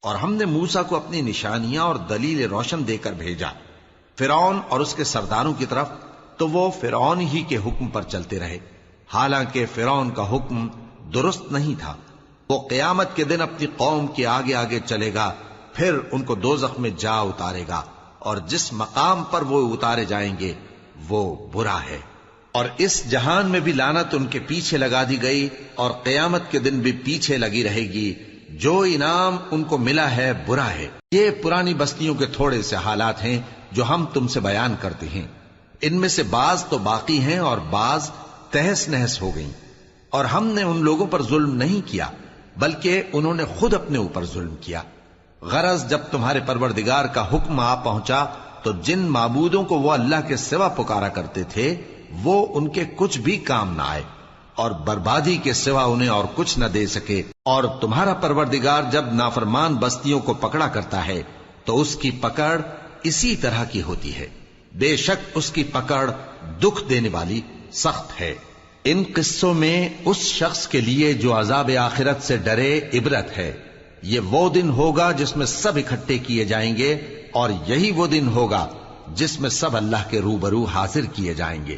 اور ہم نے موسیٰ کو اپنی نشانیاں اور دلیل روشن دے کر بھیجا فرعون اور اس کے سرداروں کی طرف، تو وہ فرعون ہی کے حکم پر چلتے رہے، حالانکہ فرعون کا حکم درست نہیں تھا۔ وہ قیامت کے دن اپنی قوم کے آگے آگے چلے گا، پھر ان کو دوزخ میں جا اتارے گا، اور جس مقام پر وہ اتارے جائیں گے وہ برا ہے۔ اور اس جہان میں بھی لعنت ان کے پیچھے لگا دی گئی، اور قیامت کے دن بھی پیچھے لگی رہے گی۔ جو انعام ان کو ملا ہے برا ہے۔ یہ پرانی بستیوں کے تھوڑے سے حالات ہیں جو ہم تم سے بیان کرتے ہیں، ان میں سے بعض تو باقی ہیں اور بعض تہس نہس ہو گئیں۔ اور ہم نے ان لوگوں پر ظلم نہیں کیا بلکہ انہوں نے خود اپنے اوپر ظلم کیا۔ غرض جب تمہارے پروردگار کا حکم آ پہنچا تو جن معبودوں کو وہ اللہ کے سوا پکارا کرتے تھے وہ ان کے کچھ بھی کام نہ آئے، اور بربادی کے سوا انہیں اور کچھ نہ دے سکے۔ اور تمہارا پروردگار جب نافرمان بستیوں کو پکڑا کرتا ہے تو اس کی پکڑ اسی طرح کی ہوتی ہے، بے شک اس کی پکڑ دکھ دینے والی سخت ہے۔ ان قصوں میں اس شخص کے لیے جو عذاب آخرت سے ڈرے عبرت ہے۔ یہ وہ دن ہوگا جس میں سب اکٹھے کیے جائیں گے، اور یہی وہ دن ہوگا جس میں سب اللہ کے روبرو حاضر کیے جائیں گے۔